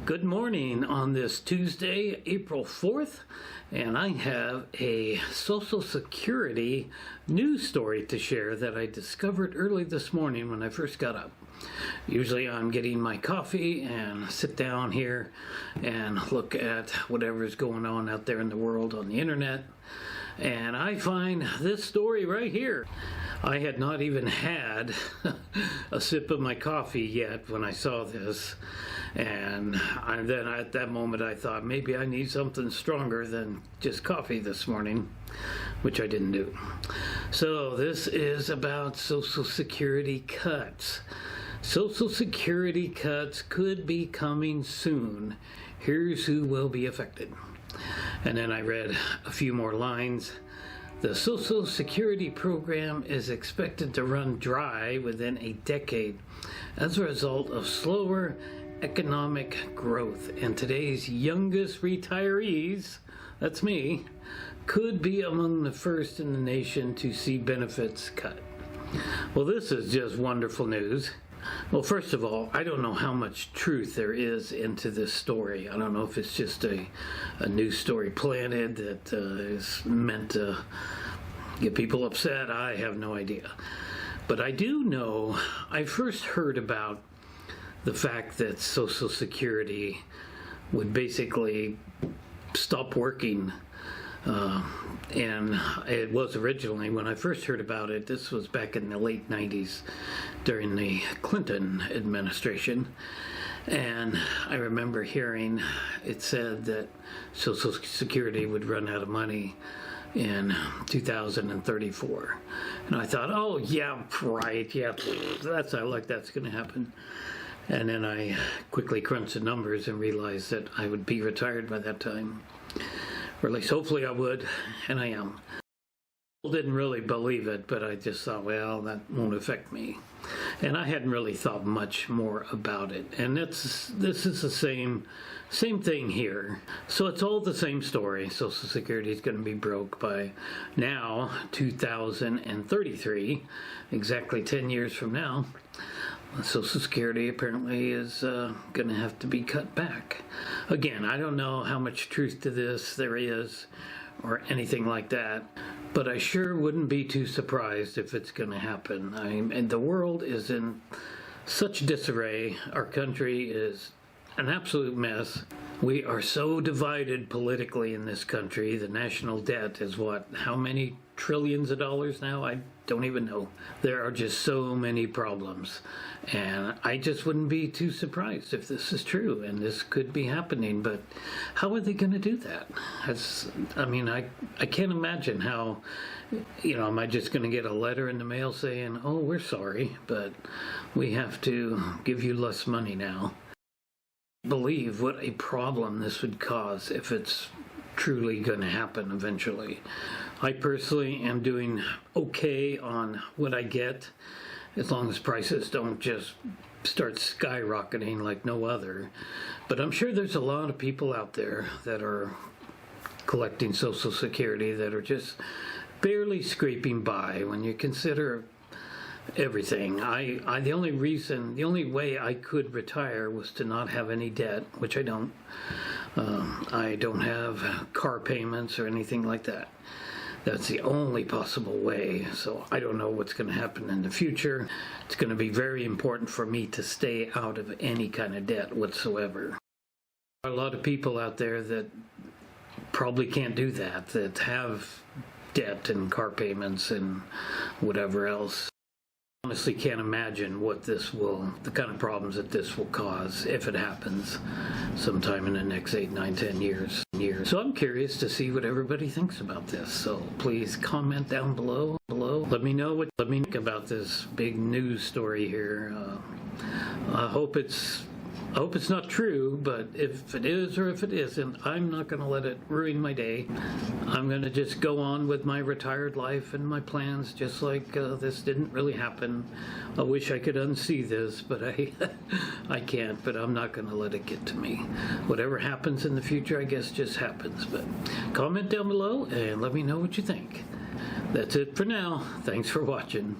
Good morning on this Tuesday, April 4th, and I have a Social Security news story to share that I discovered early this morning when I first got up. Usually I'm getting my coffee and sit down here and look at whatever's going on out there in the world on the internet, and I find this story right here. I had not even had a sip of my coffee yet when I saw this, and then at that moment I thought maybe I need something stronger than just coffee this morning, which I didn't do. So this is about Social Security cuts. Social Security cuts could be coming soon. Here's who will be affected. And then I read a few more lines. The Social Security program is expected to run dry within a decade as a result of slower economic growth, and today's youngest retirees, that's me, could be among the first in the nation to see benefits cut. Well, this is just wonderful news. Well, first of all, I don't know how much truth there is into this story. I don't know if it's just a news story planted that is meant to get people upset. I have no idea. But I do know, I first heard about the fact that Social Security would basically stop working. And it was originally, when I first heard about it, this was back in the late 90s during the Clinton administration. And I remember hearing it said that Social Security would run out of money in 2034. And I thought, oh yeah, right, yeah, that's going to happen. And then I quickly crunched the numbers and realized that I would be retired by that time. Or at least hopefully I would, and I am. I didn't really believe it, but I just thought, well, that won't affect me. And I hadn't really thought much more about it. And this is the same thing here. So it's all the same story. Social Security is going to be broke by now 2033, exactly 10 years from now. Social Security apparently is going to have to be cut back. Again, I don't know how much truth to this there is or anything like that, but I sure wouldn't be too surprised if it's going to happen. And the world is in such disarray. Our country is an absolute mess. We are so divided politically in this country. The national debt is what? How many trillions of dollars now? I don't even know. There are just so many problems. And I just wouldn't be too surprised if this is true and this could be happening. But how are they going to do that? I can't imagine how, am I just going to get a letter in the mail saying, oh, we're sorry, but we have to give you less money now? Believe what a problem this would cause if it's truly going to happen eventually. I personally am doing okay on what I get, as long as prices don't just start skyrocketing like no other. But I'm sure there's a lot of people out there that are collecting Social Security that are just barely scraping by when you consider everything. The only way I could retire was to not have any debt, which I don't. I don't have car payments or anything like that. That's the only possible way. So I don't know what's going to happen in the future. It's going to be very important for me to stay out of any kind of debt whatsoever. There are a lot of people out there that probably can't do that have debt and car payments and whatever else. Honestly can't imagine the kind of problems that this will cause if it happens sometime in the next 8, 9, 10 years. So I'm curious to see what everybody thinks about this. So please comment down below. Let me know what you think about this big news story here. I hope it's not true, but if it is or if it isn't, I'm not going to let it ruin my day. I'm going to just go on with my retired life and my plans, just like this didn't really happen. I wish I could unsee this, but I can't, but I'm not going to let it get to me. Whatever happens in the future, I guess, just happens. But comment down below and let me know what you think. That's it for now. Thanks for watching.